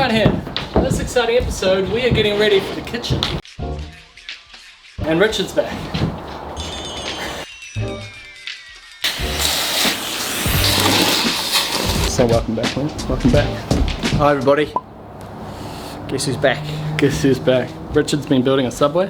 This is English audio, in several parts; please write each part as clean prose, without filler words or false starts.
Alright here, in this exciting episode we are getting ready for the kitchen. And Richard's back. So welcome back, man. Welcome back. Hi everybody. Guess who's back? Guess who's back? Richard's been building a subway.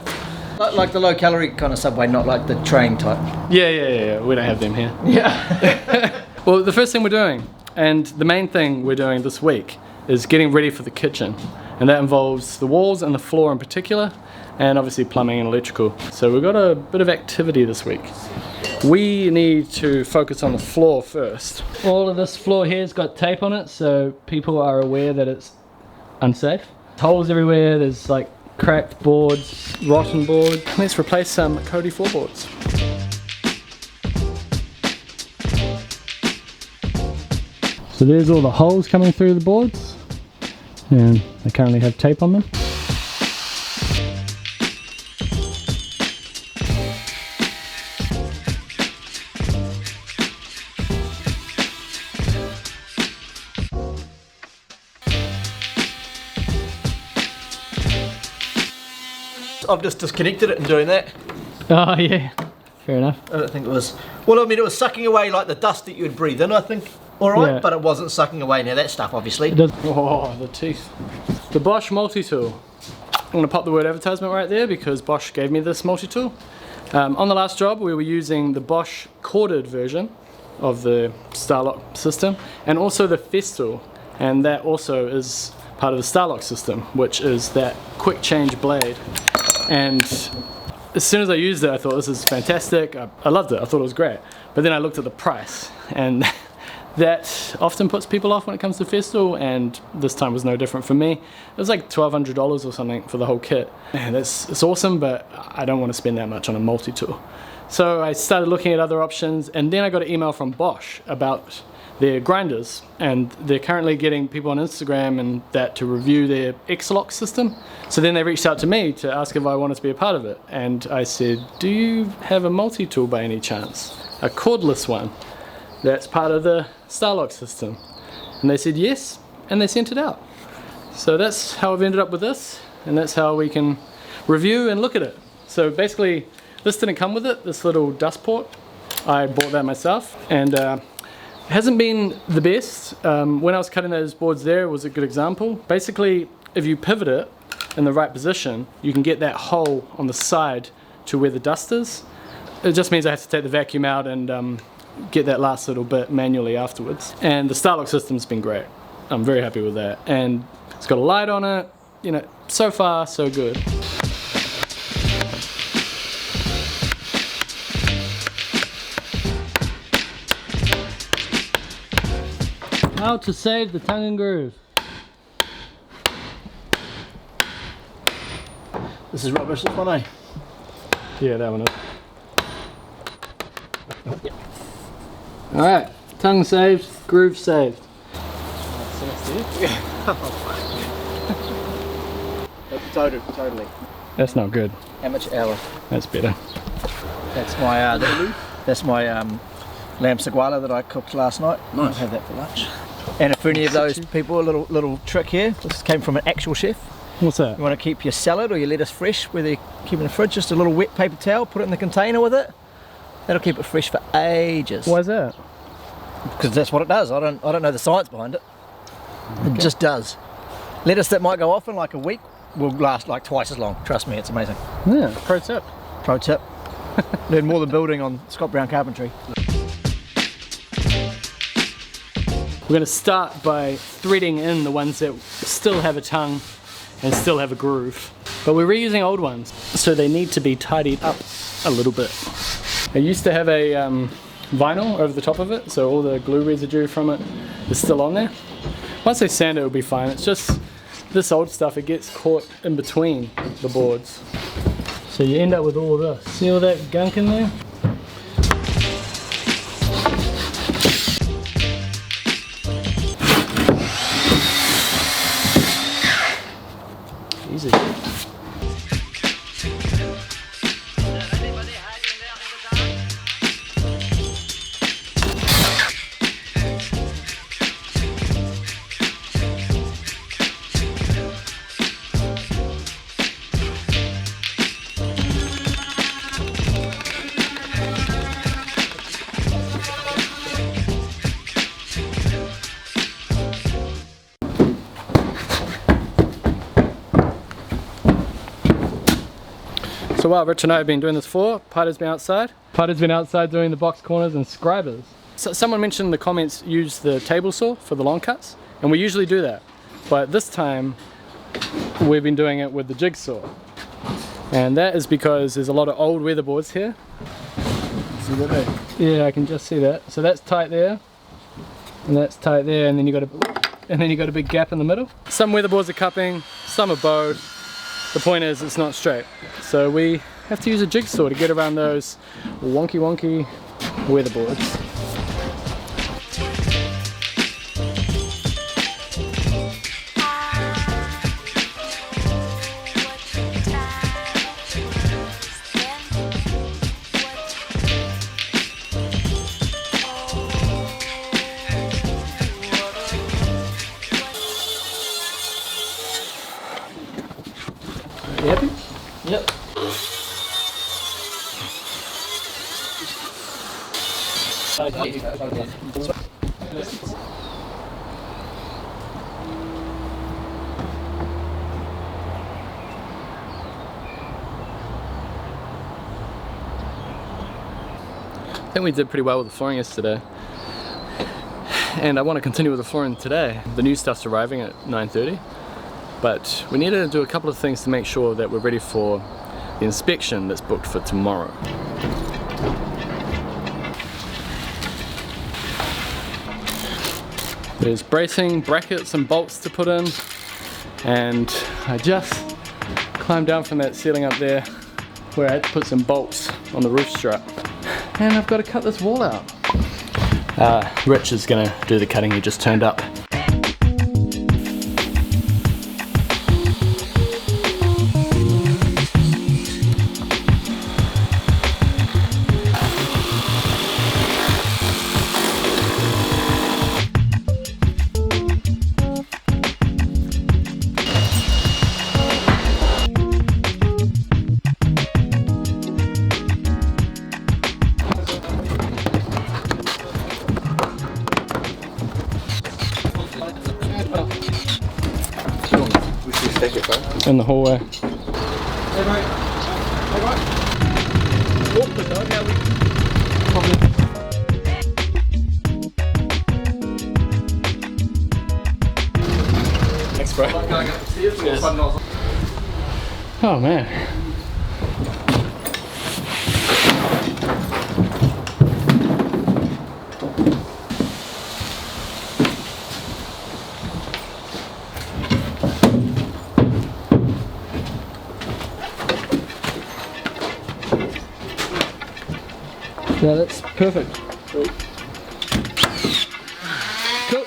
Like the low calorie kind of subway, not like the train type. Yeah. We don't have them here. Yeah. Well, the first thing we're doing, and the main thing we're doing this week, is getting ready for the kitchen. And that involves the walls and the floor in particular, and obviously plumbing and electrical. So we've got a bit of activity this week. We need to focus on the floor first. All of this floor here's got tape on it, so people are aware that it's unsafe. Holes everywhere, there's like cracked boards, rotten board. Let's replace some Cody floorboards. So there's all the holes coming through the boards, and they currently have tape on them. I've just disconnected it and doing that. Oh yeah, fair enough. I don't think it was. Well, I mean, it was sucking away like the dust that you would breathe in, I think. Alright, Yeah. but it wasn't sucking away now that stuff, obviously. It does. Oh, the teeth. The Bosch multi-tool. I'm going to pop the word advertisement right there because Bosch gave me this multi-tool. On the last job we were using the Bosch corded version of the Starlock system and also the Festool, and that also is part of the Starlock system, which is that quick change blade. And as soon as I used it I thought this is fantastic. I loved it, I thought it was great. But then I looked at the price, and that often puts people off when it comes to Festool, and this time was no different for me. It was like $1,200 or something for the whole kit. And it's awesome, but I don't want to spend that much on a multi-tool. So I started looking at other options, and then I got an email from Bosch about their grinders, and they're currently getting people on Instagram and that to review their X-Lock system. So then they reached out to me to ask if I wanted to be a part of it, and I said, do you have a multi-tool by any chance? A cordless one that's part of the Starlock system? And they said yes, and they sent it out. So that's how I've ended up with this, and that's how we can review and look at it. So basically this didn't come with it, this little dust port. I bought that myself, and it hasn't been the best. When I was cutting those boards there, it was a good example. Basically, if you pivot it in the right position, you can get that hole on the side to where the dust is. It just means I have to take the vacuum out and get that last little bit manually afterwards. And the Starlock system's been great. I'm very happy with that. And it's got a light on it. You know, so far, so good. How to save the tongue and groove. This is rubbish, this one, eh? Yeah, that one is. Alright, tongue saved, groove saved. Totally. That's not good. Amateur hour. That's better. That's my lamb seguala that I cooked last night. Nice. I'll have that for lunch. And if for any of those people, a little trick here. This came from an actual chef. What's that? You want to keep your salad or your lettuce fresh, whether you keep it in the fridge, just a little wet paper towel, put it in the container with it. That'll keep it fresh for ages. Why is that? Because that's what it does. I don't know the science behind it. It just does. Lettuce that might go off in like a week will last like twice as long. Trust me, it's amazing. Yeah, pro tip. Pro tip. Learn more than building on Brown Carpentry. We're going to start by threading in the ones that still have a tongue and still have a groove. But we're reusing old ones, so they need to be tidied up a little bit. I used to have a vinyl over the top of it, so all the glue residue from it is still on there. Once they sand it, it'll be fine. It's just this old stuff, it gets caught in between the boards. So you end up with all this. See all that gunk in there? Easy. So while Rich and I have been doing this floor, Pider's been outside. Pider's been outside doing the box corners and scribers. So someone mentioned in the comments use the table saw for the long cuts, and we usually do that. But this time we've been doing it with the jigsaw. And that is because there's a lot of old weatherboards here. See that there? Yeah, I can just see that. So that's tight there, and that's tight there, and then you got a big gap in the middle. Some weatherboards are cupping, some are bowed. The point is it's not straight. So we have to use a jigsaw to get around those wonky weatherboards. You happy? Yep. I think we did pretty well with the flooring yesterday. And I want to continue with the flooring today. The new stuff's arriving at 9:30. But we need to do a couple of things to make sure that we're ready for the inspection that's booked for tomorrow. There's bracing, brackets and bolts to put in, and I just climbed down from that ceiling up there where I had to put some bolts on the roof strut. And I've got to cut this wall out. Rich is going to do the cutting, he just turned up. In the hallway. Hey mate. Hey mate. Oh, the dog, yeah, thanks, bro. Oh man. Yeah, that's perfect. Cool. Cool.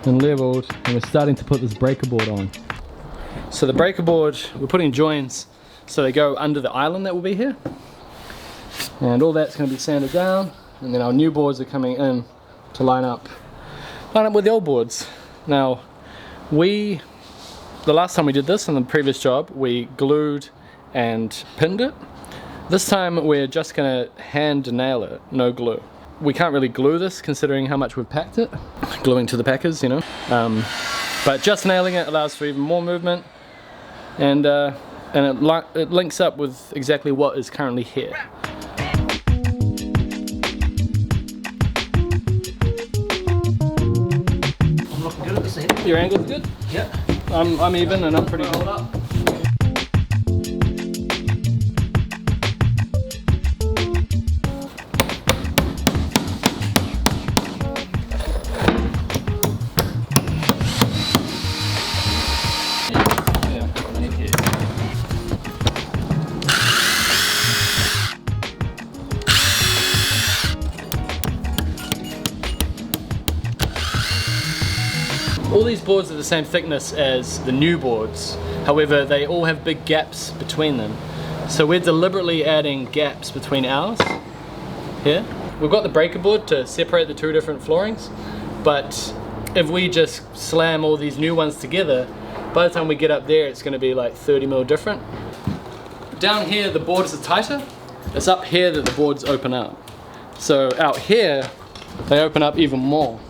And leveled, and we're starting to put this breaker board on. So the breaker board, we're putting joins so they go under the island that will be here. And all that's going to be sanded down, and then our new boards are coming in to line up with the old boards. Now, the last time we did this on the previous job, we glued and pinned it. This time we're just gonna hand nail it, no glue. We can't really glue this considering how much we've packed it, gluing to the packers, you know. But just nailing it allows for even more movement, and it links up with exactly what is currently here. I'm looking good at this end. Your angle's good? Yeah. I'm even and I'm pretty good. Up. All these boards are the same thickness as the new boards, however they all have big gaps between them. So we're deliberately adding gaps between ours here. We've got the breaker board to separate the two different floorings, but if we just slam all these new ones together, by the time we get up there it's going to be like 30 mil different. Down here the boards are tighter, it's up here that the boards open up. So out here they open up even more.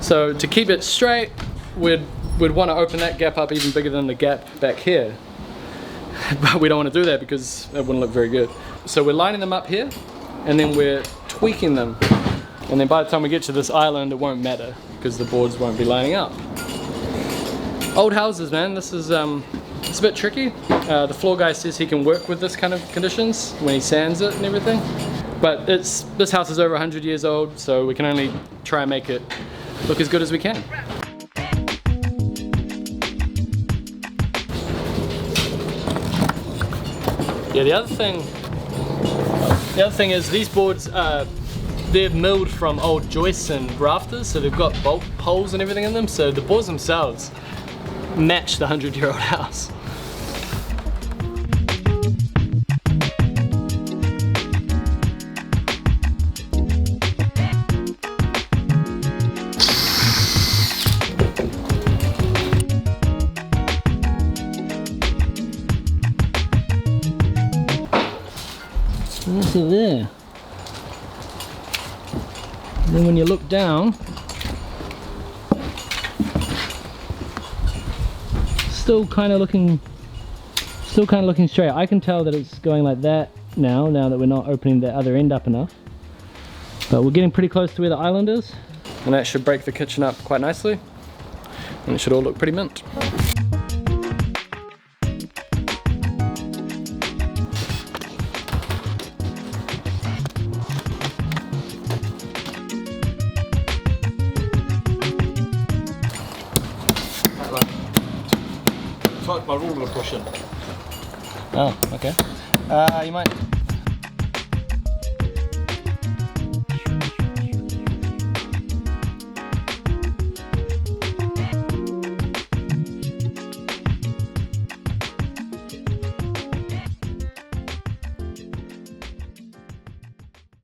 So to keep it straight, we'd want to open that gap up even bigger than the gap back here. But we don't want to do that because it wouldn't look very good. So we're lining them up here, and then we're tweaking them. And then by the time we get to this island, it won't matter because the boards won't be lining up. Old houses, man, this is it's a bit tricky. The floor guy says he can work with this kind of conditions when he sands it and everything. But this house is over 100 years old, so we can only try and make it look as good as we can. Yeah, the other thing is these boards, they're milled from old joists and rafters, so they've got bolt poles and everything in them, so the boards themselves match the 100-year-old house. What's it there? And then when you look down, still kind of looking straight. I can tell that it's going like that now that we're not opening the other end up enough. But we're getting pretty close to where the island is. And that should break the kitchen up quite nicely. And it should all look pretty mint. It's like my ruler pushing. Oh, okay. You might